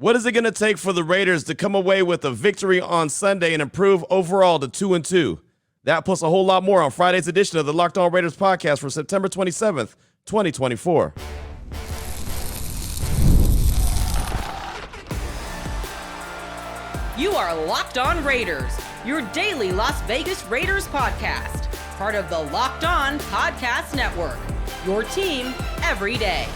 What is it going to take for the Raiders to come away with a victory on Sunday and improve overall to 2-2? That plus a whole lot more on Friday's edition of the Locked On Raiders podcast for September 27th, 2024. You are Locked On Raiders, your daily Las Vegas Raiders podcast, part of the Locked On Podcast Network, your team every day.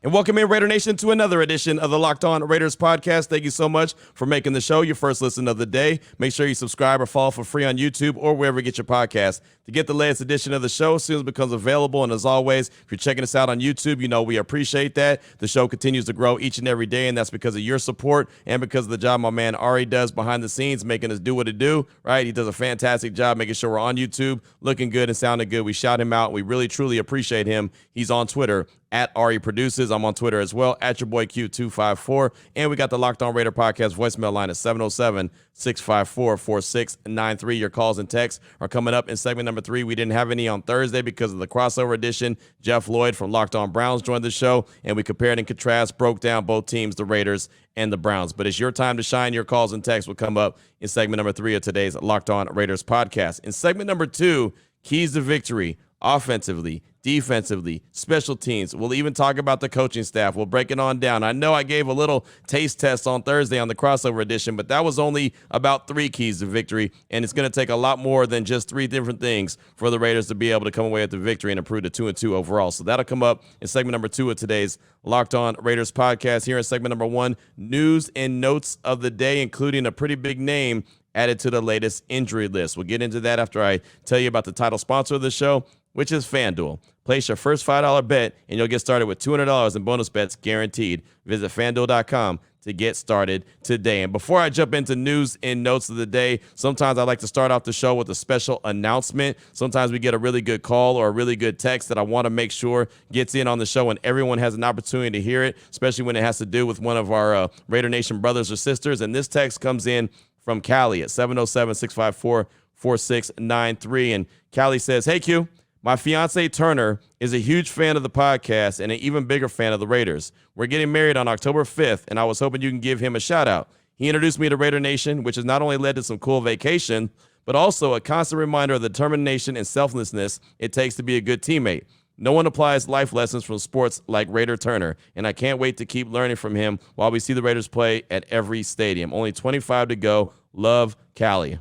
And welcome in, Raider Nation, to another edition of the Locked On Raiders podcast. Thank you so much for making the show your first listen of the day. Make sure you subscribe or follow for free on YouTube or wherever you get your podcast to get the latest edition of the show as soon as it becomes available. And as always, if you're checking us out on YouTube, you know we appreciate that. The show continues to grow each and every day, and that's because of your support and because of the job my man Ari does behind the scenes, making us do what it do, right? He does a fantastic job making sure we're on YouTube, looking good and sounding good. We shout him out. We really, truly appreciate him. He's on Twitter at Ari Produces. I'm on Twitter as well, at your boy Q254. And we got the Locked On Raider podcast voicemail line at 707-654-4693. Your calls and texts are coming up in segment number 3. We didn't have any on Thursday because of the crossover edition. Jeff Lloyd from Locked On Browns joined the show, and we compared and contrast, broke down both teams, the Raiders and the Browns. But it's your time to shine. Your calls and texts will come up in segment number 3 of today's Locked On Raiders podcast. In segment number 2, keys to victory, offensively, defensively, special teams. We'll even talk about the coaching staff. We'll break it on down. I know I gave a little taste test on Thursday on the crossover edition, but that was only about 3 keys to victory, and it's going to take a lot more than just 3 different things for the Raiders to be able to come away with the victory and improve to 2-2 overall. So that'll come up in segment number 2 of today's Locked On Raiders podcast. Here in segment number 1, news and notes of the day, including a pretty big name added to the latest injury list. We'll get into that after I tell you about the title sponsor of the show, which is FanDuel. Place your first $5 bet, and you'll get started with $200 in bonus bets guaranteed. Visit FanDuel.com to get started today. And before I jump into news and notes of the day, sometimes I like to start off the show with a special announcement. Sometimes we get a really good call or a really good text that I want to make sure gets in on the show and everyone has an opportunity to hear it, especially when it has to do with one of our Raider Nation brothers or sisters. And this text comes in from Callie at 707-654-4693. And Callie says, "Hey, Q, my fiance Turner is a huge fan of the podcast and an even bigger fan of the Raiders. We're getting married on October 5th, and I was hoping you can give him a shout out. He introduced me to Raider Nation, which has not only led to some cool vacation, but also a constant reminder of the determination and selflessness it takes to be a good teammate. No one applies life lessons from sports like Raider Turner, and I can't wait to keep learning from him while we see the Raiders play at every stadium. Only 25 to go. Love, Callie."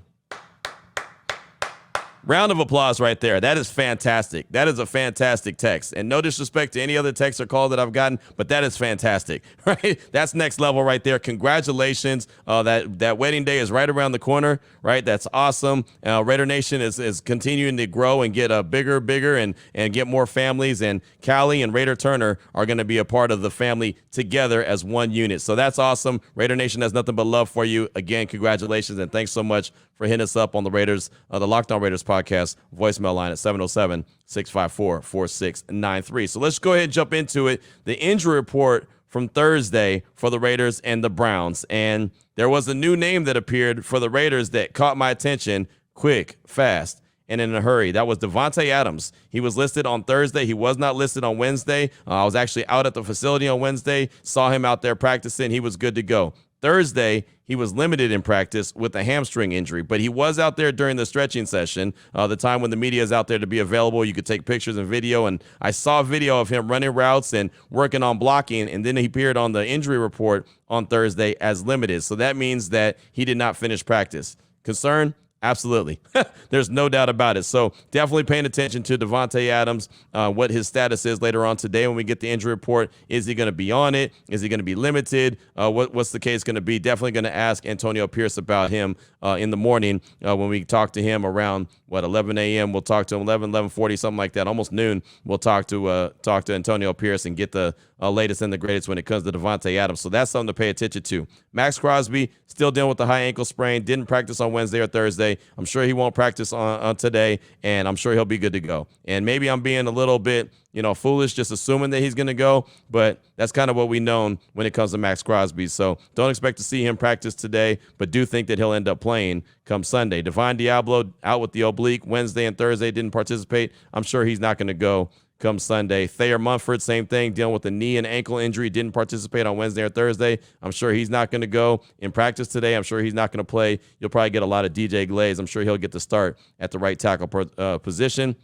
Round of applause right there. That is fantastic. That is a fantastic text. And no disrespect to any other text or call that I've gotten, but that is fantastic, right? That's next level right there. Congratulations. That wedding day is right around the corner, right? That's awesome. Raider Nation is continuing to grow and get bigger and get more families. And Callie and Raider Turner are going to be a part of the family together as one unit. So that's awesome. Raider Nation has nothing but love for you. Again, congratulations. And thanks so much for hitting us up on the Raiders, the Locked On Raiders podcast voicemail line at 707-654-4693. So let's go ahead and jump into it. The injury report from Thursday for the Raiders and the Browns. And there was a new name that appeared for the Raiders that caught my attention quick, fast, and in a hurry. That was Davante Adams. He was listed on Thursday. He was not listed on Wednesday. I was actually out at the facility on Wednesday, saw him out there practicing. He was good to go. Thursday, he was limited in practice with a hamstring injury, but he was out there during the stretching session, the time when the media is out there to be available. You could take pictures and video, and I saw video of him running routes and working on blocking, and then he appeared on the injury report on Thursday as limited. So that means that he did not finish practice. Concern? Absolutely. There's no doubt about it. So definitely paying attention to Davante Adams, what his status is later on today when we get the injury report. Is he going to be on it? Is he going to be limited? What's the case going to be? Definitely going to ask Antonio Pierce about him in the morning when we talk to him around, 11 a.m. We'll talk to him 11:40, something like that, almost noon. We'll talk to Antonio Pierce and get the latest and the greatest when it comes to Davante Adams. So that's something to pay attention to. Max Crosby still dealing with the high ankle sprain. Didn't practice on Wednesday or Thursday. I'm sure he won't practice on today, and I'm sure he'll be good to go. And maybe I'm being a little bit, foolish just assuming that he's going to go, but that's kind of what we've known when it comes to Max Crosby. So don't expect to see him practice today, but do think that he'll end up playing come Sunday. Divine Diablo out with the oblique Wednesday and Thursday, didn't participate. I'm sure he's not going to go come Sunday. Thayer Munford, same thing, dealing with a knee and ankle injury, didn't participate on Wednesday or Thursday. I'm sure he's not going to go in practice today. I'm sure he's not going to play. You'll probably get a lot of DJ Glaze. I'm sure he'll get the start at the right tackle position.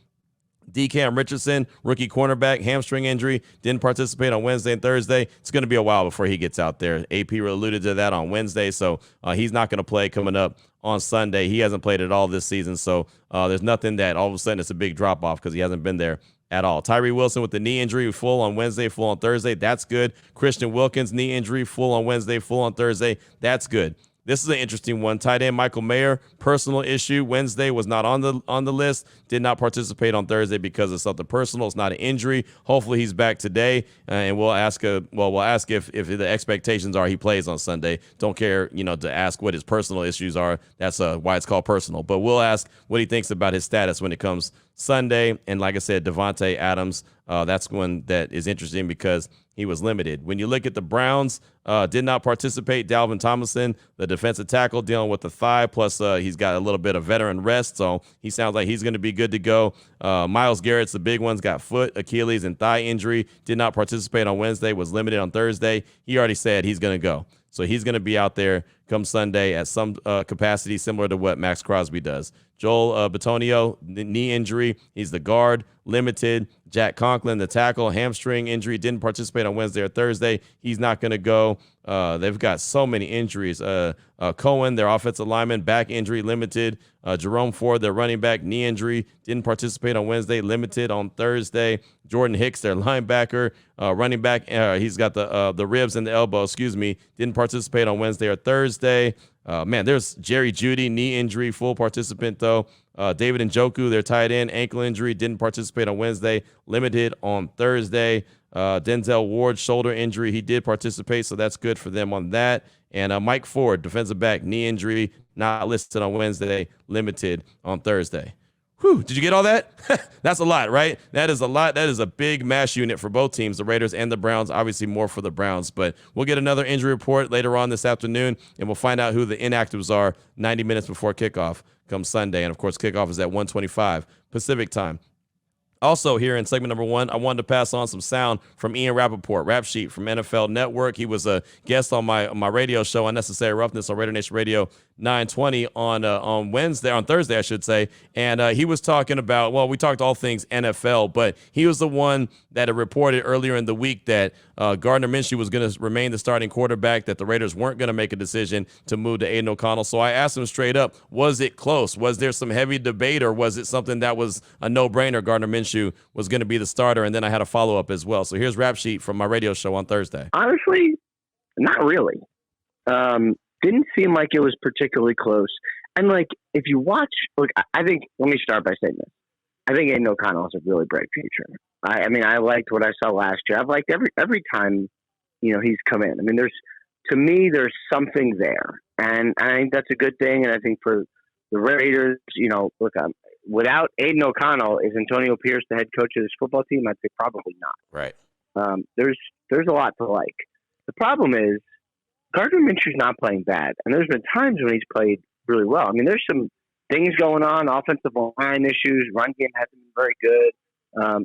DeCam Richardson, rookie cornerback, hamstring injury, didn't participate on Wednesday and Thursday. It's going to be a while before he gets out there. AP alluded to that on Wednesday, so he's not going to play coming up on Sunday. He hasn't played at all this season, so there's nothing that all of a sudden it's a big drop-off because he hasn't been there at all. Tyree Wilson with the knee injury, full on Wednesday, full on Thursday. That's good. Christian Wilkins, knee injury, full on Wednesday, full on Thursday. That's good. This is an interesting one. Tight end Michael Mayer, personal issue. Wednesday was not on the list. Did not participate on Thursday because of something personal. It's not an injury. Hopefully he's back today, and we'll ask if the expectations are he plays on Sunday. Don't care, to ask what his personal issues are. That's why it's called personal. But we'll ask what he thinks about his status when it comes Sunday. And like I said, Devontae Adams, that's one that is interesting because he was limited. When you look at the Browns, did not participate. Dalvin Tomlinson, the defensive tackle, dealing with the thigh, plus he's got a little bit of veteran rest, so he sounds like he's going to be good to go. Myles Garrett's the big one's got foot, Achilles, and thigh injury. Did not participate on Wednesday, was limited on Thursday. He already said he's going to go. So he's going to be out there come Sunday at some capacity similar to what Max Crosby does. Joel Bitonio, knee injury. He's the guard, limited. Jack Conklin, the tackle, hamstring injury, didn't participate on Wednesday or Thursday. He's not going to go. They've got so many injuries. Cohen, their offensive lineman, back injury, limited. Jerome Ford, their running back, knee injury, didn't participate on Wednesday, limited on Thursday. Jordan Hicks, their linebacker, running back, he's got the ribs and the elbow, didn't participate on Wednesday or Thursday. There's Jerry Jeudy, knee injury, full participant though. David Njoku, their tight end, ankle injury, didn't participate on Wednesday, limited on Thursday. Denzel Ward, shoulder injury, he did participate, so that's good for them on that. And Mike Ford, defensive back, knee injury, not listed on Wednesday, limited on Thursday. Whew, did you get all that? That's a lot, right? That is a lot. That is a big mass unit for both teams, the Raiders and the Browns, obviously more for the Browns. But we'll get another injury report later on this afternoon, and we'll find out who the inactives are 90 minutes before kickoff come Sunday. And, of course, kickoff is at 1:25 Pacific time. Also, here in segment number 1, I wanted to pass on some sound from Ian Rappaport, Rap Sheet from NFL Network. He was a guest on my radio show, Unnecessary Roughness, on Raider Nation Radio 920 on Thursday, I should say. And he was talking about, we talked all things NFL, but he was the one that had reported earlier in the week that Gardner Minshew was going to remain the starting quarterback, that the Raiders weren't going to make a decision to move to Aiden O'Connell. So I asked him straight up, was it close? Was there some heavy debate, or was it something that was a no-brainer? Gardner Minshew was going to be the starter, and then I had a follow-up as well. So here's Rap Sheet from my radio show on Thursday. Honestly, not really. Didn't seem like it was particularly close. And, if you watch, I think, let me start by saying this. I think Aiden O'Connell has a really bright future. I liked what I saw last year. I've liked every time, he's come in. There's something there. And I think that's a good thing. And I think for the Raiders, without Aiden O'Connell, is Antonio Pierce the head coach of this football team? I'd say probably not. Right. There's a lot to like. The problem is Gardner Minshew's not playing bad, and there's been times when he's played really well. There's some things going on, offensive line issues, run game hasn't been very good.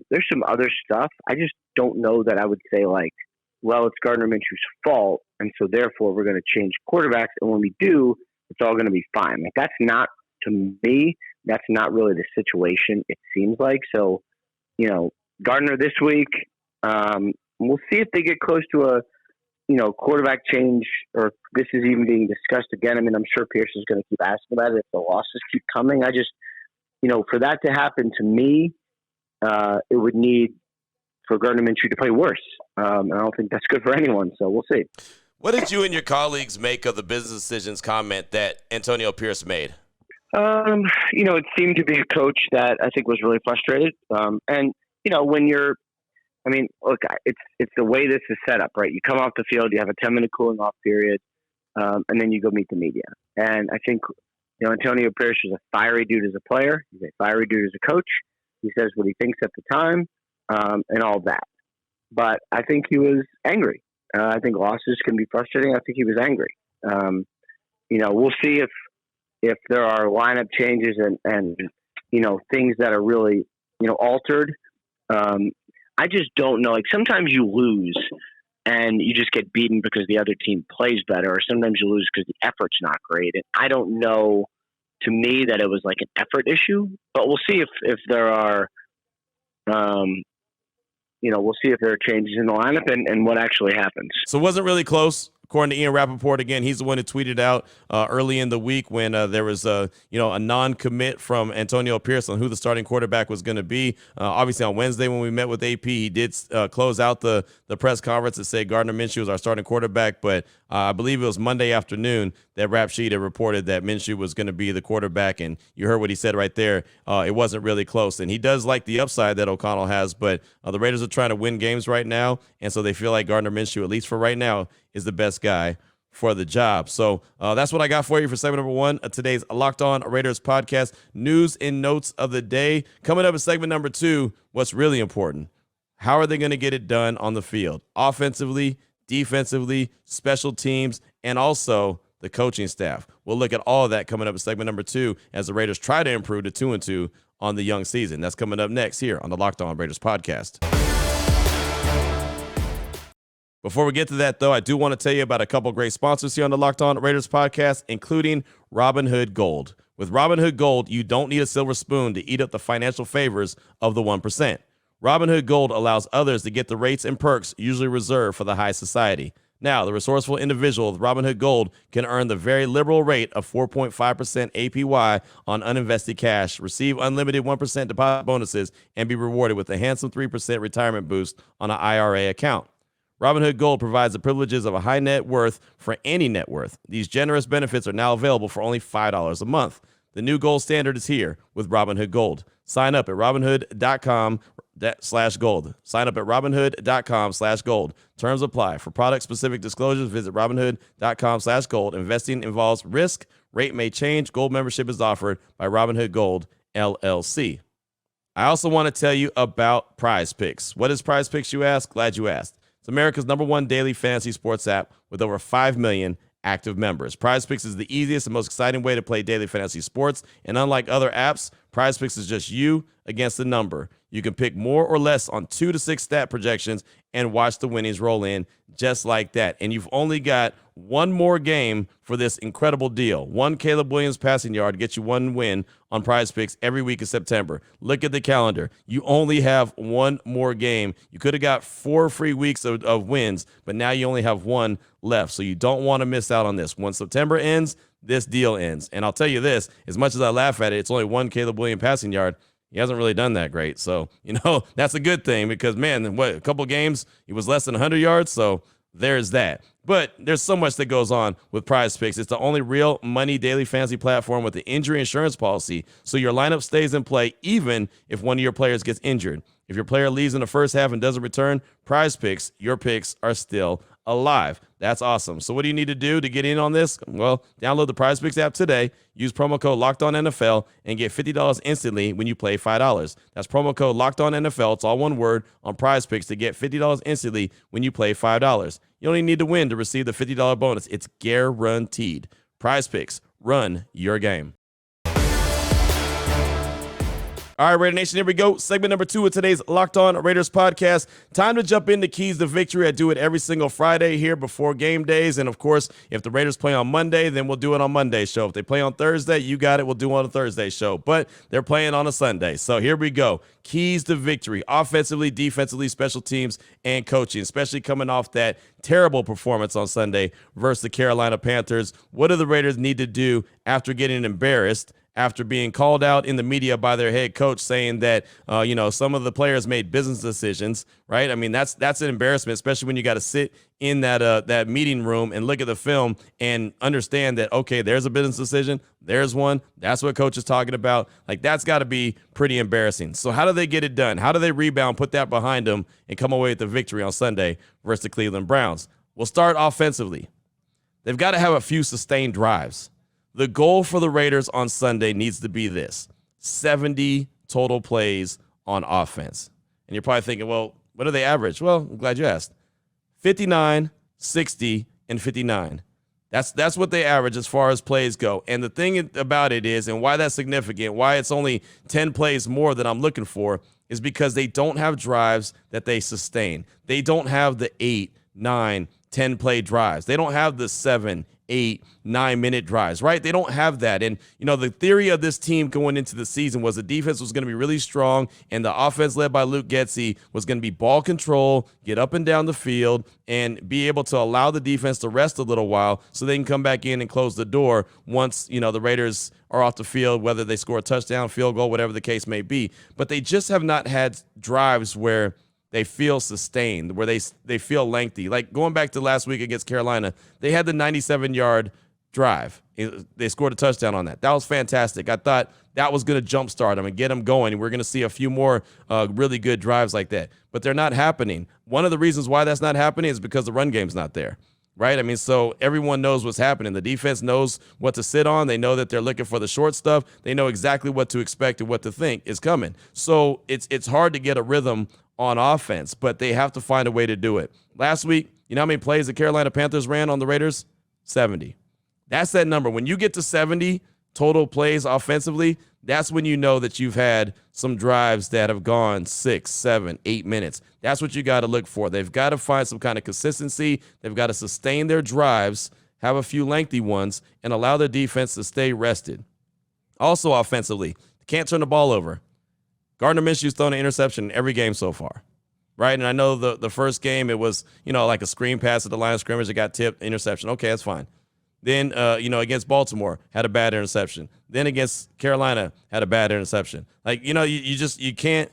There's some other stuff. I just don't know that I would say it's Gardner Minshew's fault, and so therefore we're going to change quarterbacks, and when we do, it's all going to be fine. That's not, to me, that's not really the situation, it seems like. So, Gardner this week, we'll see if they get close to a quarterback change, or if this is even being discussed again. I'm sure Pierce is going to keep asking about it if the losses keep coming. I just, for that to happen to me, it would need for Gardner Minshew to play worse. And I don't think that's good for anyone. So we'll see. What did you and your colleagues make of the business decisions comment that Antonio Pierce made? It seemed to be a coach that I think was really frustrated. And when you're, it's the way this is set up, right? You come off the field, you have a 10-minute cooling off period, and then you go meet the media. And I think, Antonio Pierce is a fiery dude as a player. He's a fiery dude as a coach. He says what he thinks at the time, and all that. But I think he was angry. I think losses can be frustrating. I think he was angry. We'll see if there are lineup changes and things that are really, altered. I just don't know. Like sometimes you lose and you just get beaten because the other team plays better, or sometimes you lose because the effort's not great. And I don't know, to me, that it was like an effort issue, but we'll see if there are, we'll see if there are changes in the lineup and what actually happens. So it wasn't really close. According to Ian Rappaport, again, he's the one who tweeted out early in the week when there was a non-commit from Antonio Pierce on who the starting quarterback was going to be. Obviously, on Wednesday when we met with AP, he did close out the press conference and say Gardner Minshew was our starting quarterback. But I believe it was Monday afternoon that Rap Sheet had reported that Minshew was going to be the quarterback. And you heard what he said right there. It wasn't really close. And he does like the upside that O'Connell has. But the Raiders are trying to win games right now. And so they feel like Gardner Minshew, at least for right now, is the best guy for the job. So that's what I got for you for segment number 1 of today's Locked On Raiders podcast. News and notes of the day. Coming up in segment number 2, what's really important. How are they going to get it done on the field? Offensively, defensively, special teams, and also the coaching staff. We'll look at all of that coming up in segment number 2 as the Raiders try to improve to 2-2 on the young season. That's coming up next here on the Locked On Raiders podcast. Before we get to that, though, I do want to tell you about a couple great sponsors here on the Locked On Raiders podcast, including Robinhood Gold. With Robinhood Gold, you don't need a silver spoon to eat up the financial favors of the 1%. Robinhood Gold allows others to get the rates and perks usually reserved for the high society. Now, the resourceful individual with Robinhood Gold can earn the very liberal rate of 4.5% APY on uninvested cash, receive unlimited 1% deposit bonuses, and be rewarded with a handsome 3% retirement boost on an IRA account. Robinhood Gold provides the privileges of a high net worth for any net worth. These generous benefits are now available for only $5 a month. The new gold standard is here with Robinhood Gold. Sign up at Robinhood.com/gold. Sign up at Robinhood.com/gold. Terms apply. For product-specific disclosures, visit Robinhood.com/gold. Investing involves risk. Rate may change. Gold membership is offered by Robinhood Gold, LLC. I also want to tell you about PrizePicks. What is PrizePicks, you ask? Glad you asked. It's America's #1 daily fantasy sports app with over 5 million active members. PrizePicks is the easiest and most exciting way to play daily fantasy sports. And unlike other apps, PrizePicks is just you against the number. You can pick more or less on 2 to 6 stat projections and watch the winnings roll in just like that. And you've only got one more game for this incredible deal. One Caleb Williams passing yard gets you one win on PrizePicks every week of September. Look at the calendar. You only have one more game. You could have got 4 free weeks of wins, but now you only have one left. So you don't want to miss out on this. When September ends, this deal ends. And I'll tell you this, as much as I laugh at it, it's only one Caleb Williams passing yard. He hasn't really done that great. So, that's a good thing because, man, a couple games, he was less than 100 yards. So there's that. But there's so much that goes on with PrizePicks. It's the only real money daily fantasy platform with the injury insurance policy. So your lineup stays in play even if one of your players gets injured. If your player leaves in the first half and doesn't return, PrizePicks, your picks are still alive. That's awesome. So what do you need to do to get in on this? Well, download the PrizePicks app today. Use promo code LOCKEDONNFL and get $50 instantly when you play $5. That's promo code LOCKEDONNFL. It's all one word on PrizePicks to get $50 instantly when you play $5. You only need to win to receive the $50 bonus. It's guaranteed. PrizePicks. Run your game. All right, Raider Nation, here we go. Segment number 2 of today's Locked On Raiders podcast. Time to jump into keys to victory. I do it every single Friday here before game days. And, of course, if the Raiders play on Monday, then we'll do it on Monday's show. If they play on Thursday, you got it. We'll do it on a Thursday show. But they're playing on a Sunday. So here we go. Keys to victory, offensively, defensively, special teams, and coaching, especially coming off that terrible performance on Sunday versus the Carolina Panthers. What do the Raiders need to do after getting embarrassed? After being called out in the media by their head coach saying that, some of the players made business decisions, right? I mean, that's an embarrassment, especially when you got to sit in that meeting room and look at the film and understand that, okay, there's a business decision. There's one. That's what coach is talking about. Like, that's got to be pretty embarrassing. So how do they get it done? How do they rebound, put that behind them, and come away with the victory on Sunday versus the Cleveland Browns? We'll start offensively. They've got to have a few sustained drives. The goal for the Raiders on Sunday needs to be this: 70 total plays on offense. And you're probably thinking, well, what do they average? Well, I'm glad you asked. 59, 60, and 59. That's what they average as far as plays go. And the thing about it is, and why that's significant, why it's only 10 plays more that I'm looking for, is because they don't have drives that they sustain. They don't have the 8, 9, 10 play drives. They don't have the 7, 8, 9-minute drives, right? They don't have that. And, the theory of this team going into the season was the defense was going to be really strong, and the offense led by Luke Getsy was going to be ball control, get up and down the field, and be able to allow the defense to rest a little while so they can come back in and close the door once, the Raiders are off the field, whether they score a touchdown, field goal, whatever the case may be. But they just have not had drives where they feel sustained, where they feel lengthy. Like going back to last week against Carolina, they had the 97-yard drive. They scored a touchdown on that. That was fantastic. I thought that was going to jumpstart them and get them going. We're going to see a few more really good drives like that. But they're not happening. One of the reasons why that's not happening is because the run game's not there, right? I mean, so everyone knows what's happening. The defense knows what to sit on. They know that they're looking for the short stuff. They know exactly what to expect and what to think is coming. So it's hard to get a rhythm on offense, but they have to find a way to do it. Last week, you know how many plays the Carolina Panthers ran on the Raiders? 70. That's that number. When you get to 70 total plays offensively, that's when you know that you've had some drives that have gone 6, 7, 8 minutes. That's what you got to look for. They've got to find some kind of consistency. They've got to sustain their drives, have a few lengthy ones, and allow their defense to stay rested. Also offensively, can't turn the ball over. Gardner Minshew's thrown an interception in every game so far, right? And I know the first game it was, like a screen pass at the line of scrimmage. It got tipped, interception. Okay, that's fine. Then, against Baltimore, had a bad interception. Then against Carolina, had a bad interception. Like, you can't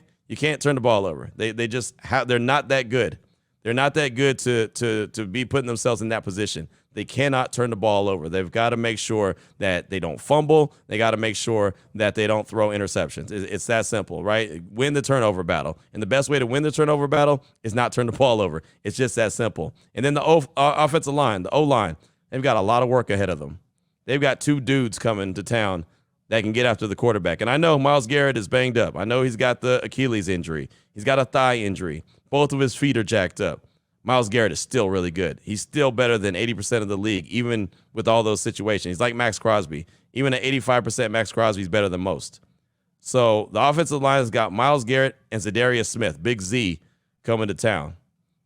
turn the ball over. They're not that good. They're not that good to be putting themselves in that position. They cannot turn the ball over. They've got to make sure that they don't fumble. They got to make sure that they don't throw interceptions. It's that simple, right? Win the turnover battle. And the best way to win the turnover battle is not turn the ball over. It's just that simple. And then the offensive line, the O-line, they've got a lot of work ahead of them. They've got 2 dudes coming to town that can get after the quarterback. And I know Myles Garrett is banged up. I know he's got the Achilles injury. He's got a thigh injury. Both of his feet are jacked up. Myles Garrett is still really good. He's still better than 80% of the league, even with all those situations. He's like Max Crosby. Even at 85%, Max Crosby is better than most. So the offensive line has got Myles Garrett and Zadarius Smith, Big Z, coming to town.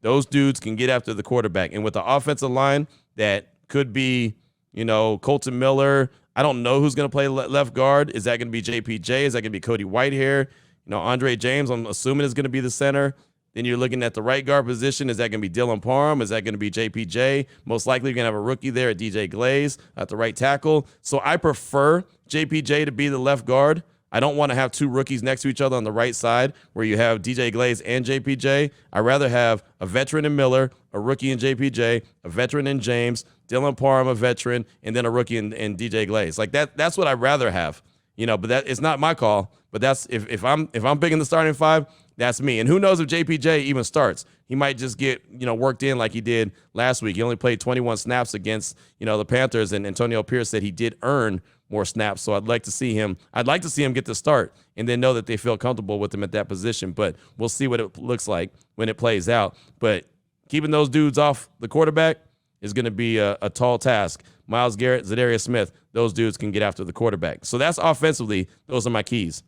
Those dudes can get after the quarterback. And with the offensive line that could be, Colton Miller, I don't know who's going to play left guard. Is that going to be JPJ? Is that going to be Cody Whitehair? Andre James, I'm assuming is going to be the center. Then you're looking at the right guard position. Is that going to be Dylan Parham? Is that going to be JPJ? Most likely you're going to have a rookie there at DJ Glaze at the right tackle. So I prefer JPJ to be the left guard. I don't want to have 2 rookies next to each other on the right side where you have DJ Glaze and JPJ. I'd rather have a veteran in Miller, a rookie in JPJ, a veteran in James, Dylan Parham, a veteran, and then a rookie in DJ Glaze. Like that's what I'd rather have. But that it's not my call. But that's if I'm picking the starting 5, that's me. And who knows if JPJ even starts? He might just get, worked in like he did last week. He only played 21 snaps against, the Panthers, and Antonio Pierce said he did earn more snaps. So I'd like to see him get the start and then know that they feel comfortable with him at that position. But we'll see what it looks like when it plays out. But keeping those dudes off the quarterback is going to be a tall task. Myles Garrett, Zadarius Smith, those dudes can get after the quarterback. So that's offensively. Those are my keys.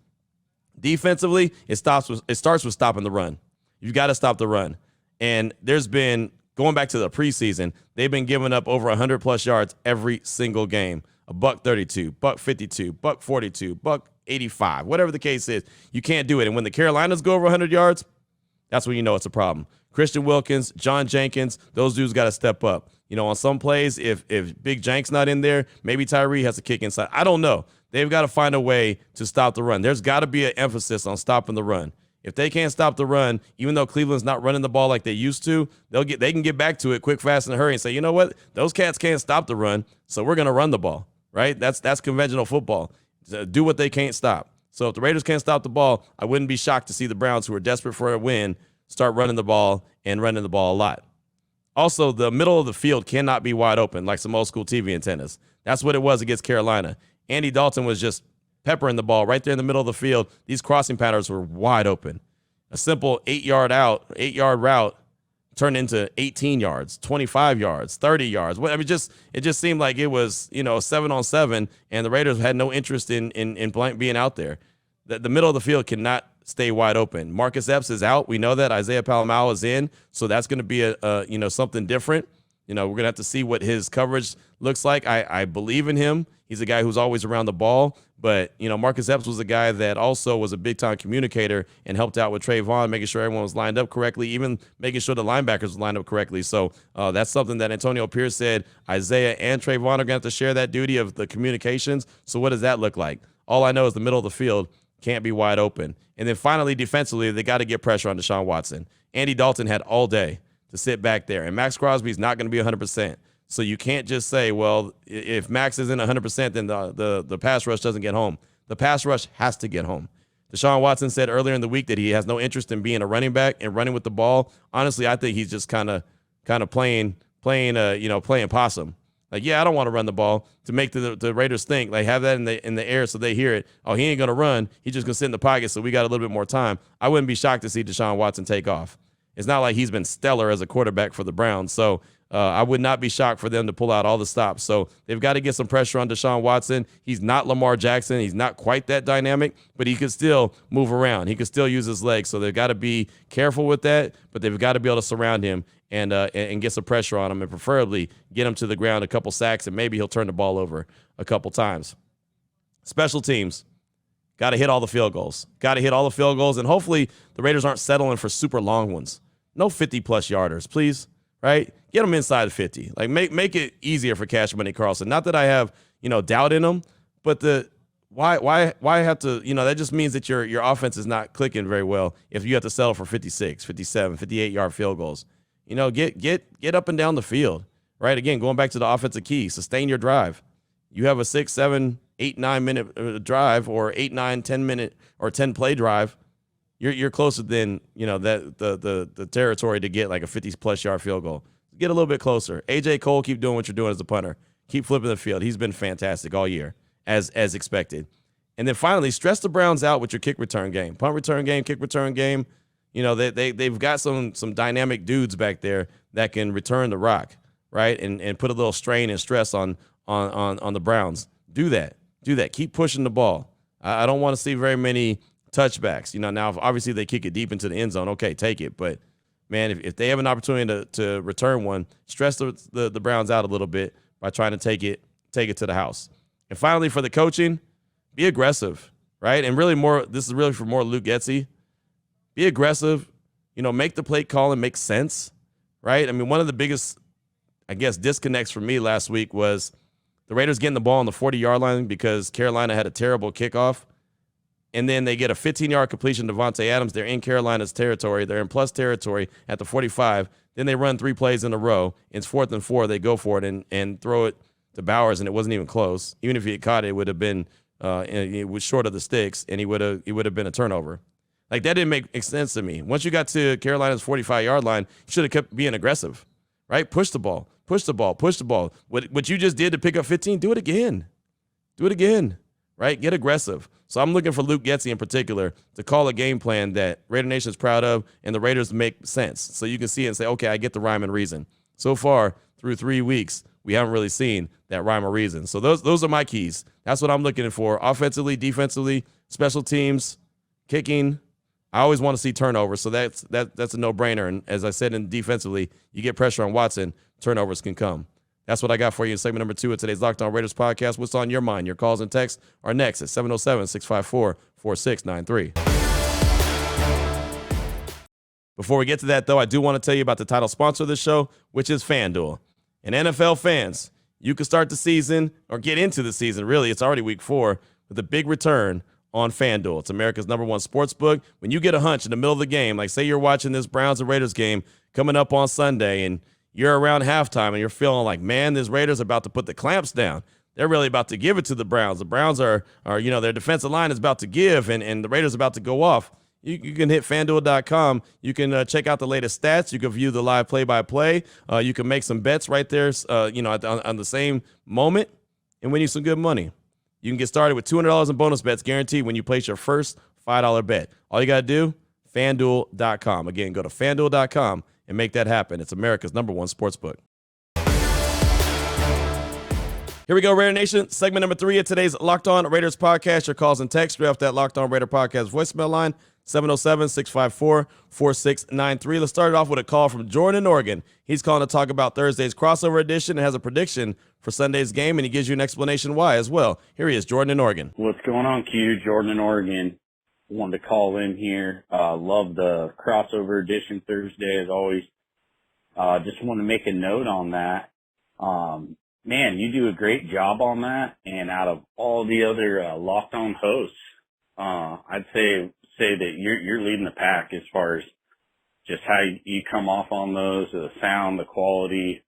Defensively, it starts with stopping the run. You've got to stop the run. And there's been, going back to the preseason, they've been giving up over 100+ yards every single game. $132, $152, $142, $185, whatever the case is. You can't do it. And when the Carolinas go over 100 yards, that's when you know it's a problem. Christian Wilkins, John Jenkins, those dudes got to step up. On some plays, if Big Jank's not in there, maybe Tyree has to kick inside. I don't know. They've got to find a way to stop the run. There's got to be an emphasis on stopping the run. If they can't stop the run, even though Cleveland's not running the ball like they used to, they can get back to it quick, fast, in a hurry and say, you know what? Those cats can't stop the run, so we're going to run the ball, right? That's conventional football. Do what they can't stop. So if the Raiders can't stop the ball, I wouldn't be shocked to see the Browns, who are desperate for a win, start running the ball and running the ball a lot. Also, the middle of the field cannot be wide open like some old school TV antennas. That's what it was against Carolina. Andy Dalton was just peppering the ball right there in the middle of the field. These crossing patterns were wide open. A simple 8-yard route turned into 18 yards, 25 yards, 30 yards. I mean, it just seemed like it was, 7-on-7, and the Raiders had no interest in being out there. The middle of the field cannot stay wide open. Marcus Epps is out. We know that. Isaiah Palomalu is in, so that's going to be something different. We're going to have to see what his coverage looks like. I believe in him. He's a guy who's always around the ball. But, Marcus Epps was a guy that also was a big-time communicator and helped out with Trayvon, making sure everyone was lined up correctly, even making sure the linebackers were lined up correctly. So that's something that Antonio Pierce said Isaiah and Trayvon are going to have to share that duty of the communications. So what does that look like? All I know is the middle of the field can't be wide open. And then finally, defensively, they got to get pressure on Deshaun Watson. Andy Dalton had all day to sit back there. And Max Crosby's not going to be 100%. So you can't just say, well, if Max isn't 100%, then the pass rush doesn't get home. The pass rush has to get home. Deshaun Watson said earlier in the week that he has no interest in being a running back and running with the ball. Honestly, I think he's just kind of playing possum. Like, yeah, I don't want to run the ball, to make the Raiders think, like, have that in the air so they hear it. Oh, he ain't going to run. He's just going to sit in the pocket, so we got a little bit more time. I wouldn't be shocked to see Deshaun Watson take off. It's not like he's been stellar as a quarterback for the Browns. So I would not be shocked for them to pull out all the stops. So they've got to get some pressure on Deshaun Watson. He's not Lamar Jackson. He's not quite that dynamic, but he can still move around. He can still use his legs. So they've got to be careful with that, but they've got to be able to surround him and get some pressure on him, and preferably get him to the ground, a couple sacks, and maybe he'll turn the ball over a couple times. Special teams. Got to hit all the field goals. And hopefully the Raiders aren't settling for super long ones. No 50-plus yarders, please, right? Get them inside the 50. Like, make it easier for Cash Money Carlson. Not that I have, doubt in him, but why have to, that just means that your offense is not clicking very well if you have to settle for 56, 57, 58-yard field goals. Get up and down the field, right? Again, going back to the offensive key, sustain your drive. You have a 6, 7, 8, 9-minute drive, or 8, 9, 10-minute or 10-play drive. You're closer than, that the territory to get like a 50-plus yard field goal. Get a little bit closer. A.J. Cole, keep doing what you're doing as a punter. Keep flipping the field. He's been fantastic all year, as expected. And then finally, stress the Browns out with your kick return game. Punt return game, kick return game. They've got some dynamic dudes back there that can return the rock, right? And put a little strain and stress on the Browns. Do that. Keep pushing the ball. I don't want to see very many touchbacks. Now obviously they kick it deep into the end zone. Okay, take it. But man, if they have an opportunity to return one, stress the Browns out a little bit by trying to take it to the house. And finally, for the coaching, be aggressive, right? And really this is really for more Luke Getsy. Be aggressive, make the play call and make sense, right? I mean, one of the biggest, disconnects for me last week was the Raiders getting the ball on the 40-yard line because Carolina had a terrible kickoff. And then they get a 15-yard completion to Devontae Adams. They're in Carolina's territory. They're in plus territory at the 45. Then they run 3 plays in a row. It's 4th and 4. They go for it and throw it to Bowers, and it wasn't even close. Even if he had caught it, it would have been it was short of the sticks, and it would have been a turnover. Like, that didn't make sense to me. Once you got to Carolina's 45-yard line, you should have kept being aggressive, right? Push the ball. What you just did to pick up 15, do it again, right? Get aggressive. So I'm looking for Luke Getsy in particular to call a game plan that Raider Nation is proud of and the Raiders make sense. So you can see it and say, okay, I get the rhyme and reason. So far, through 3 weeks, we haven't really seen that rhyme or reason. So those are my keys. That's what I'm looking for. Offensively, defensively, special teams, kicking. I always want to see turnovers, so that's a no-brainer. And as I said, defensively, you get pressure on Watson, turnovers can come. That's what I got for you in segment number 2 of today's Locked On Raiders podcast. What's on your mind? Your calls and texts are next at 707-654-4693. Before we get to that, though, I do want to tell you about the title sponsor of the show, which is FanDuel. And NFL fans, you can start the season, or get into the season, really. It's already week 4, with a big return on FanDuel. It's America's #1 sports book. When you get a hunch in the middle of the game, like say you're watching this Browns and Raiders game coming up on Sunday, and you're around halftime and you're feeling like, man, this Raiders are about to put the clamps down. They're really about to give it to the Browns. The Browns are their defensive line is about to give, and the Raiders are about to go off. You can hit FanDuel.com. You can check out the latest stats. You can view the live play-by-play. You can make some bets right there, on the same moment, and win you some good money. You can get started with $200 in bonus bets guaranteed when you place your first $5 bet. All you got to do, FanDuel.com. Again, go to FanDuel.com and make that happen. It's America's #1 sportsbook. Here we go, Raider Nation. Segment number 3 of today's Locked On Raiders podcast. Your calls and texts straight off that Locked On Raider podcast voicemail line. 707-654-4693. Let's start it off with a call from Jordan in Oregon. He's calling to talk about Thursday's crossover edition and has a prediction for Sunday's game, and he gives you an explanation why as well. Here he is, Jordan in Oregon. What's going on, Q? Jordan in Oregon. Wanted to call in here. Love the crossover edition Thursday as always. Just want to make a note on that. Man, you do a great job on that. And out of all the other Locked On hosts, I'd say that you're leading the pack as far as just how you come off on those, the sound, the quality,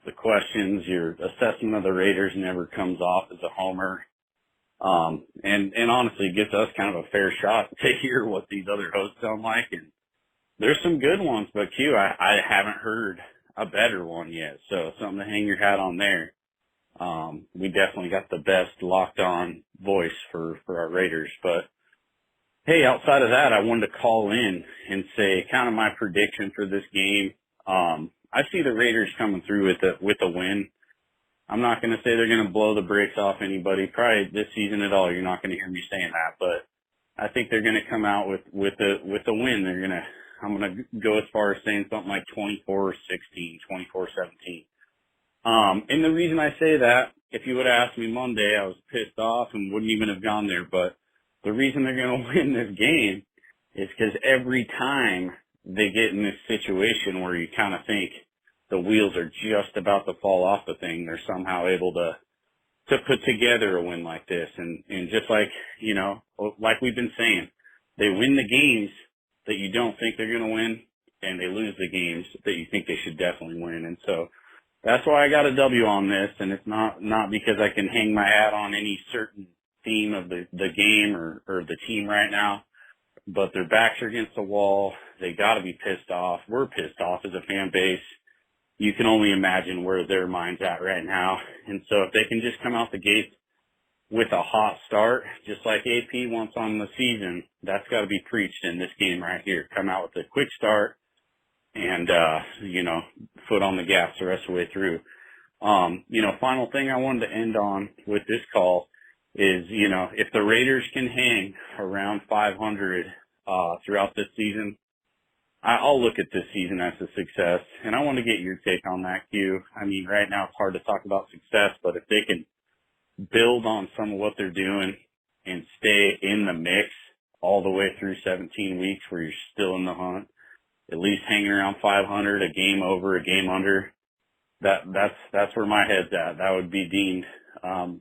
the questions. Your assessment of the Raiders never comes off as a homer. And honestly, it gives us kind of a fair shot to hear what these other hosts sound like. And there's some good ones, but Q, I haven't heard a better one yet. So something to hang your hat on there. We definitely got the best Locked On voice for our Raiders. But hey, outside of that, I wanted to call in and say kind of my prediction for this game. I see the Raiders coming through with a win. I'm not going to say they're going to blow the brakes off anybody. Probably this season at all, you're not going to hear me saying that. But I think they're going to come out with a win. I'm going to go as far as saying something like 24-16, 24-17. And the reason I say that, if you would have asked me Monday, I was pissed off and wouldn't even have gone there. But the reason they're going to win this game is because every time they get in this situation where you kind of think the wheels are just about to fall off the thing, they're somehow able to put together a win like this. And just like, like we've been saying, they win the games that you don't think they're going to win, and they lose the games that you think they should definitely win. And so that's why I got a W on this, and it's not because I can hang my hat on any certain theme of the game or the team right now, but their backs are against the wall. They got to be pissed off. We're pissed off as a fan base. You can only imagine where their mind's at right now. And so if they can just come out the gate with a hot start, just like AP wants on the season, that's got to be preached in this game right here. Come out with a quick start and, foot on the gas the rest of the way through. Final thing I wanted to end on with this call is, if the Raiders can hang around 500 throughout this season, I'll look at this season as a success, and I want to get your take on that, Q. I mean, right now it's hard to talk about success, but if they can build on some of what they're doing and stay in the mix all the way through 17 weeks where you're still in the hunt, at least hanging around 500, a game over, a game under, that's where my head's at. That would be deemed a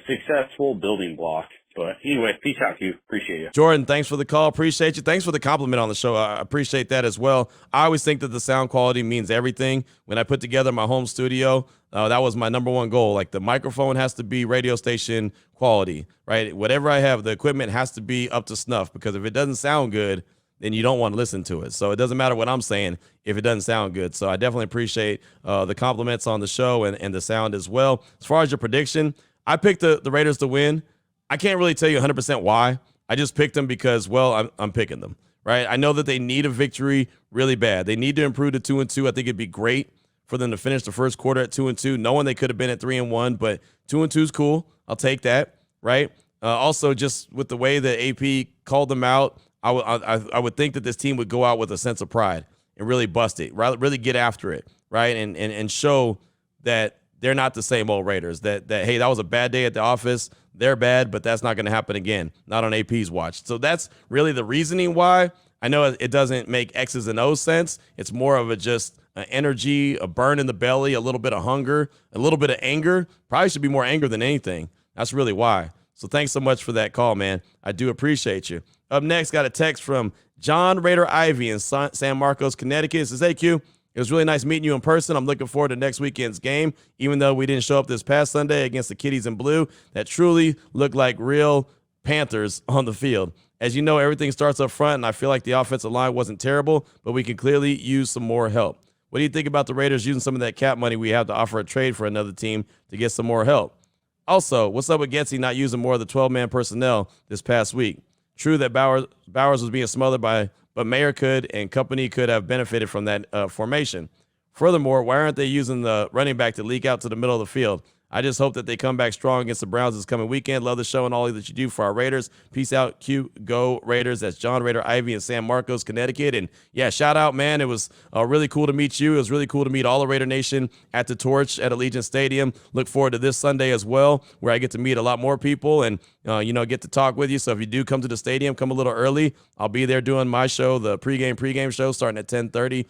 successful building block. But anyway, peace out, Q. Appreciate you. Jordan, thanks for the call. Appreciate you. Thanks for the compliment on the show. I appreciate that as well. I always think that the sound quality means everything. When I put together my home studio, that was my number one goal. Like, the microphone has to be radio station quality, right? Whatever I have, the equipment has to be up to snuff, because if it doesn't sound good, then you don't want to listen to it. So it doesn't matter what I'm saying if it doesn't sound good. So I definitely appreciate the compliments on the show and the sound as well. As far as your prediction, I picked the Raiders to win. I can't really tell you 100% why. I just picked them because, well, I'm picking them, right? I know that they need a victory really bad. They need to improve to 2-2. I think it'd be great for them to finish the first quarter at 2-2, knowing they could have been at 3-1, but 2-2 is cool. I'll take that, right? Also, just with the way that AP called them out, I would think that this team would go out with a sense of pride and really bust it, really get after it, right? And show that they're not the same old Raiders, that hey, that was a bad day at the office. They're bad, but that's not going to happen again, not on AP's watch. So that's really the reasoning why. I know it doesn't make X's and O's sense. It's more of just an energy, a burn in the belly, a little bit of hunger, a little bit of anger. Probably should be more anger than anything. That's really why. So thanks so much for that call, man. I do appreciate you. Up next, got a text from John Raider Ivy in San Marcos, Connecticut. It says, hey, Q, it was really nice meeting you in person. I'm looking forward to next weekend's game, even though we didn't show up this past Sunday against the Kitties in Blue. That truly looked like real Panthers on the field. As you know, everything starts up front, and I feel like the offensive line wasn't terrible, but we can clearly use some more help. What do you think about the Raiders using some of that cap money we have to offer a trade for another team to get some more help? Also, what's up with Getsy not using more of the 12-man personnel this past week? True that Bowers was being smothered but Mayer could and company could have benefited from that formation. Furthermore, why aren't they using the running back to leak out to the middle of the field? I just hope that they come back strong against the Browns this coming weekend. Love the show and all that you do for our Raiders. Peace out, Q. Go Raiders. That's John Raider, Ivy, in San Marcos, Connecticut. And, yeah, shout out, man. It was really cool to meet you. It was really cool to meet all the Raider Nation at the Torch at Allegiant Stadium. Look forward to this Sunday as well, where I get to meet a lot more people and, get to talk with you. So if you do come to the stadium, come a little early. I'll be there doing my show, the pregame show, starting at 10:30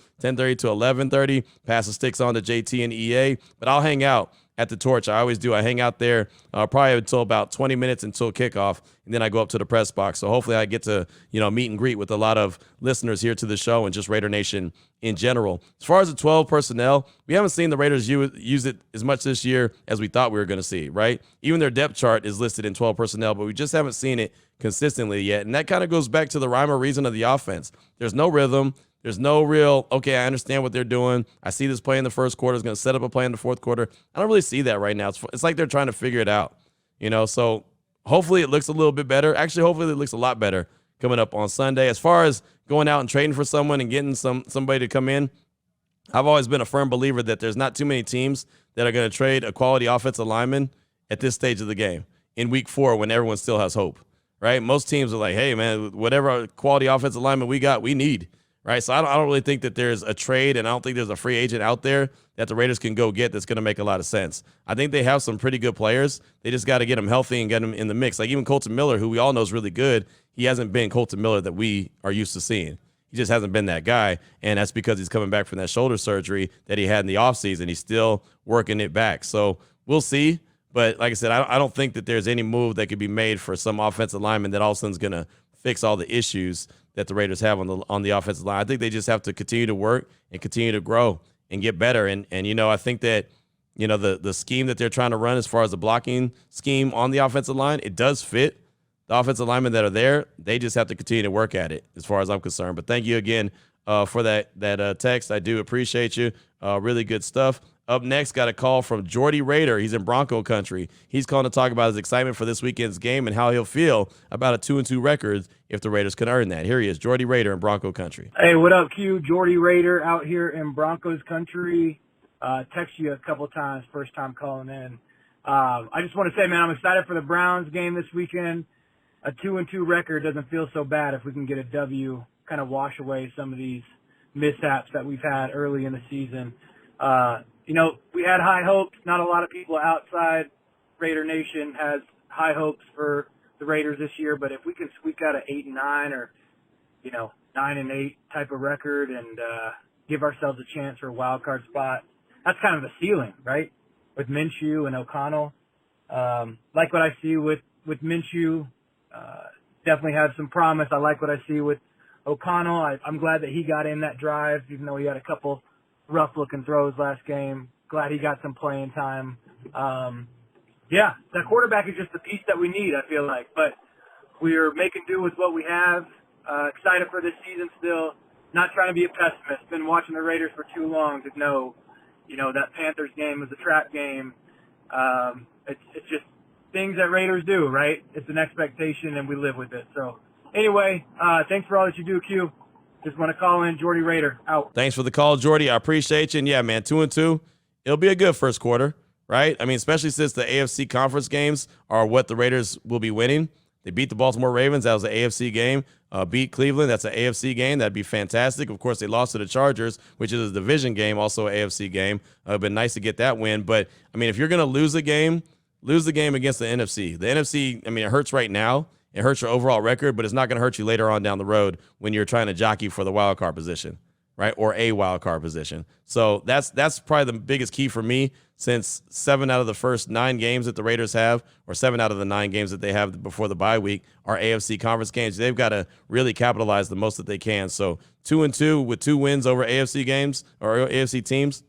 to 11:30. Pass the sticks on to JT and EA. But I'll hang out at the Torch. I always do. I hang out there probably until about 20 minutes until kickoff, and then I go up to the press box. So hopefully I get to, meet and greet with a lot of listeners here to the show and just Raider Nation in general. As far as the 12 personnel, we haven't seen the Raiders use it as much this year as we thought we were going to see, right? Even their depth chart is listed in 12 personnel, but we just haven't seen it consistently yet. And that kind of goes back to the rhyme or reason of the offense. There's no rhythm. There's no real, okay, I understand what they're doing. I see this play in the first quarter. It's going to set up a play in the fourth quarter. I don't really see that right now. It's like they're trying to figure it out, So hopefully it looks a little bit better. Actually, hopefully it looks a lot better coming up on Sunday. As far as going out and trading for someone and getting somebody to come in, I've always been a firm believer that there's not too many teams that are going to trade a quality offensive lineman at this stage of the game in week 4 when everyone still has hope, right? Most teams are like, hey, man, whatever quality offensive lineman we got, we need. Right, so I don't really think that there's a trade, and I don't think there's a free agent out there that the Raiders can go get that's going to make a lot of sense. I think they have some pretty good players. They just got to get them healthy and get them in the mix. Like even Colton Miller, who we all know is really good, he hasn't been Colton Miller that we are used to seeing. He just hasn't been that guy, and that's because he's coming back from that shoulder surgery that he had in the offseason. He's still working it back. So we'll see. But like I said, I don't think that there's any move that could be made for some offensive lineman that all of a sudden is going to fix all the issues that the Raiders have on the offensive line. I think they just have to continue to work and continue to grow and get better. And I think that, the scheme that they're trying to run as far as the blocking scheme on the offensive line, it does fit the offensive linemen that are there. They just have to continue to work at it as far as I'm concerned. But thank you again for that text. I do appreciate you. Really good stuff. Up next, got a call from Jordy Raider. He's in Bronco country. He's calling to talk about his excitement for this weekend's game and how he'll feel about a 2-2 record if the Raiders can earn that. Here he is, Jordy Raider in Bronco country. Hey, what up, Q? Jordy Raider out here in Broncos country. Text you a couple times, first time calling in. I just want to say, man, I'm excited for the Browns game this weekend. A 2-2 record doesn't feel so bad if we can get a W, kind of wash away some of these mishaps that we've had early in the season. We had high hopes. Not a lot of people outside Raider Nation has high hopes for the Raiders this year, but if we can squeak out an 8-9 or, 9-8 type of record and give ourselves a chance for a wild card spot, that's kind of the ceiling, right? With Minshew and O'Connell. Like what I see with Minshew, definitely has some promise. I like what I see with O'Connell. I'm glad that he got in that drive, even though he had a couple rough-looking throws last game. Glad he got some playing time. That quarterback is just the piece that we need, I feel like. But we're making do with what we have. Excited for this season still. Not trying to be a pessimist. Been watching the Raiders for too long to know, that Panthers game was a trap game. It's just things that Raiders do, right? It's an expectation, and we live with it. So, anyway, thanks for all that you do, Q. Just want to call in Jordy Raider out. Thanks for the call, Jordy. I appreciate you. And yeah, man, 2-2. It'll be a good first quarter, right? I mean, especially since the AFC conference games are what the Raiders will be winning. They beat the Baltimore Ravens. That was an AFC game. Beat Cleveland. That's an AFC game. That'd be fantastic. Of course, they lost to the Chargers, which is a division game, also an AFC game. It'd been nice to get that win. But, I mean, if you're going to lose the game against the NFC. The NFC, I mean, it hurts right now. It hurts your overall record, but it's not going to hurt you later on down the road when you're trying to jockey for the wild card position, right? Or a wild card position. So that's probably the biggest key for me, since 7 out of the first 9 games that the Raiders have, or 7 out of the 9 games that they have before the bye week, are AFC conference games. They've got to really capitalize the most that they can. So 2-2 with 2 wins over AFC games or AFC teams,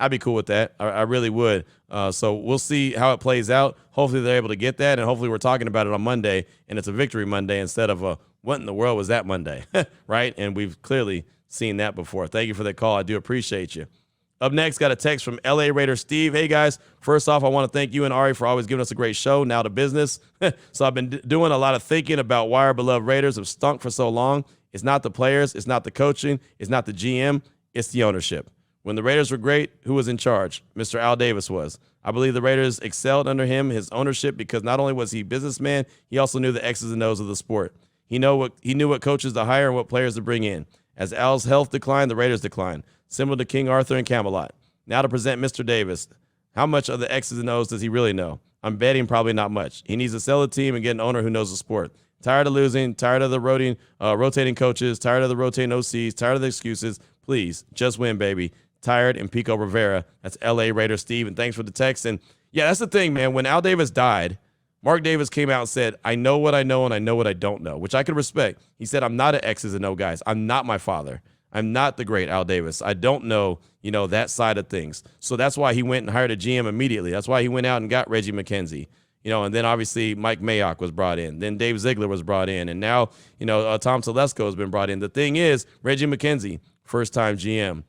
I'd be cool with that. I really would. So we'll see how it plays out. Hopefully they're able to get that, and hopefully we're talking about it on Monday, and it's a victory Monday instead of a what in the world was that Monday, right? And we've clearly seen that before. Thank you for that call. I do appreciate you. Up next, got a text from LA Raider Steve. Hey, guys. First off, I want to thank you and Ari for always giving us a great show. Now to business. So I've been doing a lot of thinking about why our beloved Raiders have stunk for so long. It's not the players. It's not the coaching. It's not the GM. It's the ownership. When the Raiders were great, who was in charge? Mr. Al Davis was. I believe the Raiders excelled under him, his ownership, because not only was he a businessman, he also knew the X's and O's of the sport. He knew what coaches to hire and what players to bring in. As Al's health declined, the Raiders declined, similar to King Arthur and Camelot. Now to present Mr. Davis. How much of the X's and O's does he really know? I'm betting probably not much. He needs to sell a team and get an owner who knows the sport. Tired of losing, tired of the rotating coaches, tired of the rotating OCs, tired of the excuses. Please, just win, baby. Tired and Pico Rivera. That's L.A. Raider Steve, and thanks for the text. And, yeah, that's the thing, man. When Al Davis died, Mark Davis came out and said, I know what I know and I know what I don't know, which I could respect. He said, I'm not an X's and O guys. I'm not my father. I'm not the great Al Davis. I don't know, that side of things. So that's why he went and hired a GM immediately. That's why he went out and got Reggie McKenzie. And then obviously Mike Mayock was brought in. Then Dave Ziegler was brought in. And now, Tom Telesco has been brought in. The thing is, Reggie McKenzie, first-time GM.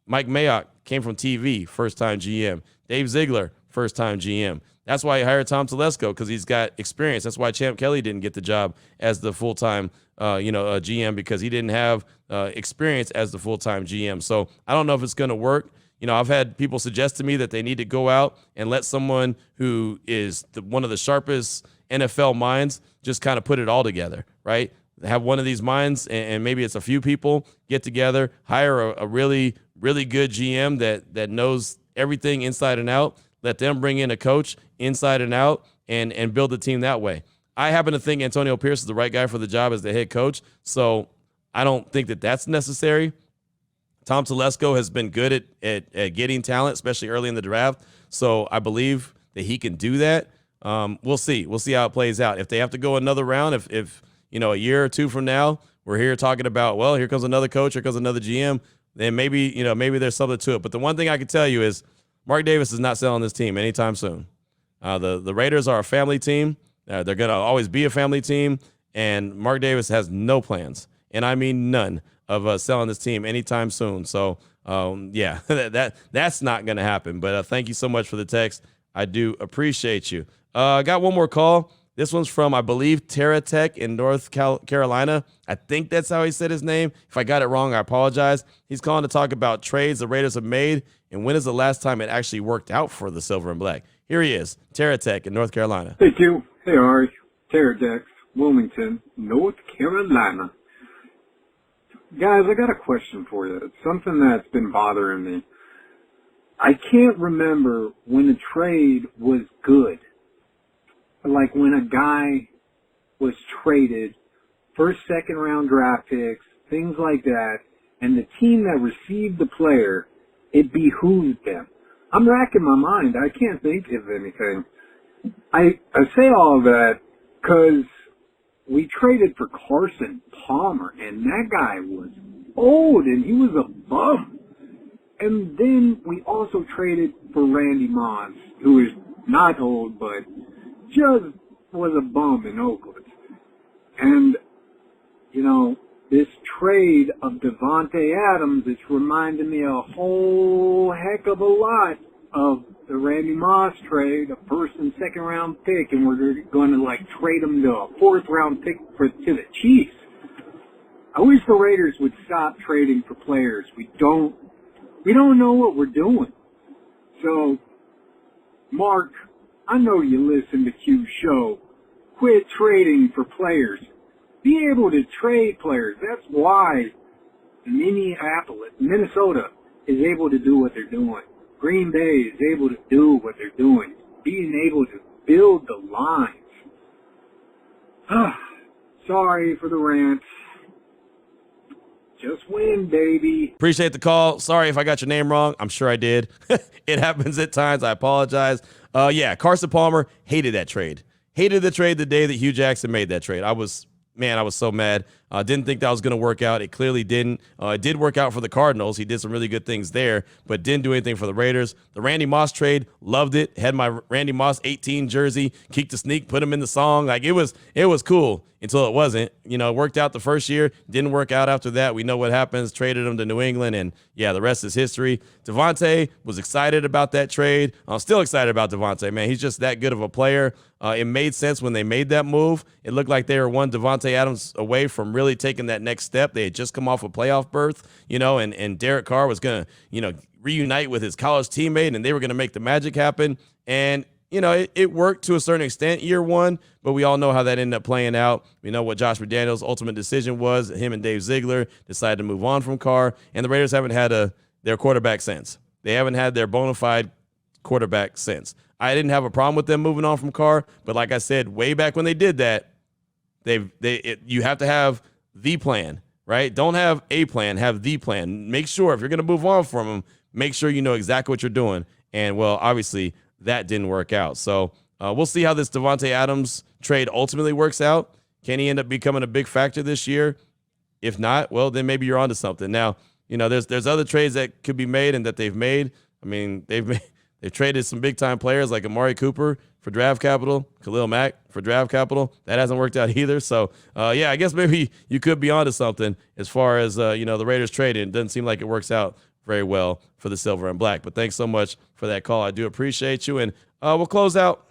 Mike Mayock came from TV, first-time GM. Dave Ziegler, first-time GM. That's why he hired Tom Telesco, because he's got experience. That's why Champ Kelly didn't get the job as the full-time, GM, because he didn't have experience as the full-time GM. So I don't know if it's going to work. I've had people suggest to me that they need to go out and let someone who is one of the sharpest NFL minds just kind of put it all together, right? Have one of these minds, and maybe it's a few people, get together, hire a really, really good GM that knows everything inside and out. Let them bring in a coach inside and out and build the team that way. I happen to think Antonio Pierce is the right guy for the job as the head coach, so I don't think that that's necessary. Tom Telesco has been good at getting talent, especially early in the draft, so I believe that he can do that. We'll see. We'll see how it plays out. If they have to go another round, if a year or two from now, we're here talking about, well, here comes another coach, here comes another GM, then maybe there's something to it. But the one thing I can tell you is Mark Davis is not selling this team anytime soon. The Raiders are a family team. They're going to always be a family team, and Mark Davis has no plans, and I mean none, of selling this team anytime soon. So, that's not going to happen. But thank you so much for the text. I do appreciate you. I got one more call. This one's from, I believe, Terra Tech in North Carolina. I think that's how he said his name. If I got it wrong, I apologize. He's calling to talk about trades the Raiders have made, and when is the last time it actually worked out for the Silver and Black. Here he is, Terra Tech in North Carolina. Thank you. Hey, Ari. Terra Tech, Wilmington, North Carolina. Guys, I got a question for you. It's something that's been bothering me. I can't remember when a trade was good. Like when a guy was traded, first, second round draft picks, things like that, and the team that received the player, it behooved them. I'm racking my mind. I can't think of anything. I say all of that because we traded for Carson Palmer, and that guy was old, and he was a bum. And then we also traded for Randy Moss, who is not old, but just was a bum in Oakland. And, this trade of Devontae Adams, it's reminding me a whole heck of a lot of the Randy Moss trade, a first and second round pick, and we're going to trade him to a fourth round pick to the Chiefs. I wish the Raiders would stop trading for players. We don't know what we're doing. So, Mark, I know you listen to Q's show. Quit trading for players. Be able to trade players. That's why Minnesota is able to do what they're doing. Green Bay is able to do what they're doing. Being able to build the lines. Sorry for the rant. Just win, baby. Appreciate the call. Sorry if I got your name wrong. I'm sure I did. It happens at times. I apologize. Carson Palmer, hated that trade. Hated the trade the day that Hugh Jackson made that trade. I was so mad. Didn't think that was going to work out. It clearly didn't. It did work out for the Cardinals. He did some really good things there, but didn't do anything for the Raiders. The Randy Moss trade, loved it. Had my Randy Moss 18 jersey, Keek the Sneak, put him in the song. It was cool until it wasn't. It worked out the first year. Didn't work out after that. We know what happens. Traded him to New England, and the rest is history. Devontae was excited about that trade. I'm still excited about Devontae, man. He's just that good of a player. It made sense when they made that move. It looked like they were one Devontae Adams away from really taking that next step. They had just come off a playoff berth, and Derek Carr was going to, reunite with his college teammate, and they were going to make the magic happen. And, it worked to a certain extent year one, but we all know how that ended up playing out. We know what Josh McDaniels' ultimate decision was. Him and Dave Ziegler decided to move on from Carr, and the Raiders haven't had their quarterback since. They haven't had their bona fide quarterback since. I didn't have a problem with them moving on from Carr, but like I said, way back when they did that, you have to have the plan, right? Don't have a plan, have the plan. Make sure if you're going to move on from him, make sure you know exactly what you're doing. And, well, obviously that didn't work out. So we'll see how this Davante Adams trade ultimately works out. Can he end up becoming a big factor this year? If not, well, then maybe you're onto something. Now, there's other trades that could be made and that they've made. I mean, they've traded some big-time players like Amari Cooper for draft capital, Khalil Mack for draft capital. That hasn't worked out either. So, I guess maybe you could be onto something as far as, the Raiders trading. It doesn't seem like it works out very well for the silver and black. But thanks so much for that call. I do appreciate you. And we'll close out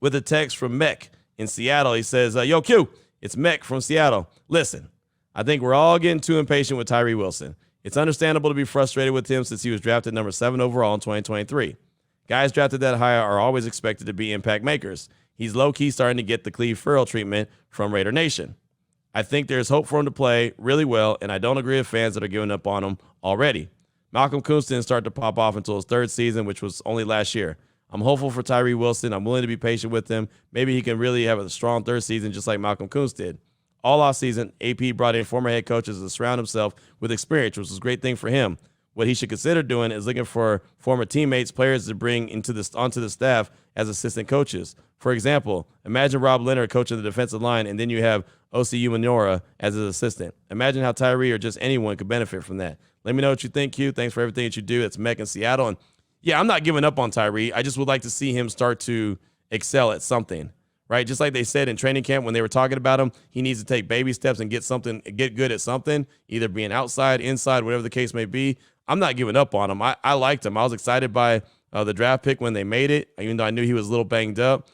with a text from Mech in Seattle. He says, yo, Q, it's Mech from Seattle. Listen, I think we're all getting too impatient with Tyree Wilson. It's understandable to be frustrated with him since he was drafted number 7 overall in 2023. Guys drafted that high are always expected to be impact makers. He's low-key starting to get the Cleve Farrell treatment from Raider Nation. I think there's hope for him to play really well, and I don't agree with fans that are giving up on him already. Malcolm Koonce didn't start to pop off until his 3rd season, which was only last year. I'm hopeful for Tyree Wilson. I'm willing to be patient with him. Maybe he can really have a strong 3rd season just like Malcolm Koonce did. All offseason, AP brought in former head coaches to surround himself with experience, which was a great thing for him. What he should consider doing is looking for former teammates, players to bring onto the staff as assistant coaches. For example, imagine Rob Leonard coaching the defensive line, and then you have O.C. Umenora as his assistant. Imagine how Tyree or just anyone could benefit from that. Let me know what you think, Q. Thanks for everything that you do. It's Mech in Seattle. And, yeah, I'm not giving up on Tyree. I just would like to see him start to excel at something, right? Just like they said in training camp when they were talking about him, he needs to take baby steps and get good at something, either being outside, inside, whatever the case may be. I'm not giving up on him. I liked him. I was excited by the draft pick when they made it, even though I knew he was a little banged up.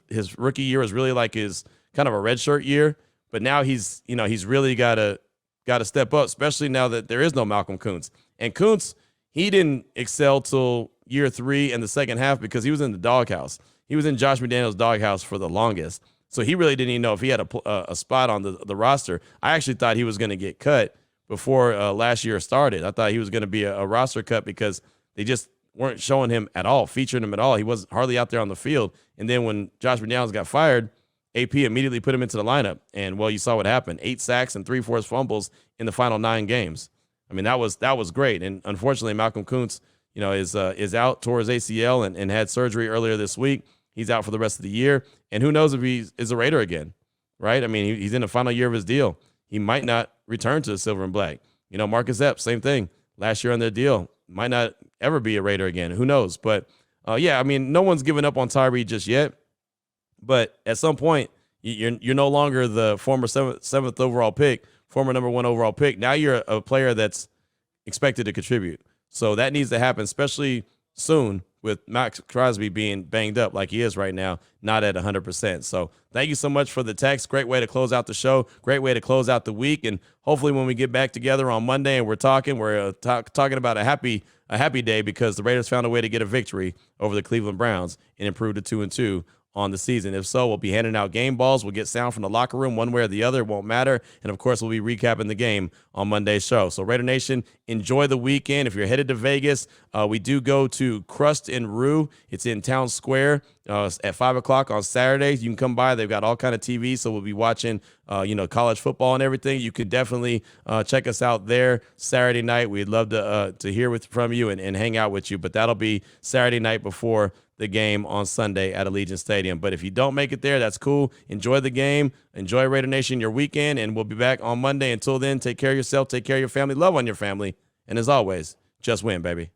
His rookie year was really like his kind of a redshirt year, but now he's really got to step up, especially now that there is no Malcolm Koonce. And Koonce, he didn't excel till year 3 and the second half because he was in the doghouse. He was in Josh McDaniels' doghouse for the longest, so he really didn't even know if he had a spot on the roster. I actually thought he was going to get cut before last year started. I thought he was going to be a roster cut because they just weren't showing him at all, featuring him at all. He wasn't hardly out there on the field. And then when Josh McDaniels got fired, AP immediately put him into the lineup. And, well, you saw what happened. 8 sacks and 3 forced fumbles in the final 9 games. I mean, that was great. And unfortunately, Malcolm Koonce, is out, tore his ACL and had surgery earlier this week. He's out for the rest of the year. And who knows if he is a Raider again, right? I mean, he's in the final year of his deal. He might not return to the silver and black. Marcus Epps, same thing. Last year on their deal, might not ever be a Raider again. Who knows? But, no one's giving up on Tyree just yet. But at some point, you're no longer the former seventh overall pick, former number 1 overall pick. Now you're a player that's expected to contribute. So that needs to happen, especially soon with Max Crosby being banged up like he is right now, not at 100%. So thank you so much for the text. Great way to close out the show. Great way to close out the week. And hopefully when we get back together on Monday and we're talking about a happy day because the Raiders found a way to get a victory over the Cleveland Browns and improved to 2-2 on the season. If so, we'll be handing out game balls. We'll get sound from the locker room one way or the other. It won't matter. And, of course, we'll be recapping the game on Monday's show. So, Raider Nation, enjoy the weekend. If you're headed to Vegas, we do go to Crust and Rue. It's in Town Square at 5 o'clock on Saturdays. You can come by. They've got all kind of TV, so we'll be watching, college football and everything. You can definitely check us out there Saturday night. We'd love to hear from you and hang out with you. But that'll be Saturday night before the game on Sunday at Allegiant Stadium. But if you don't make it there, that's cool. Enjoy the game. Enjoy Raider Nation your weekend, and we'll be back on Monday. Until then, take care of yourself, take care of your family, love on your family, and as always, just win, baby.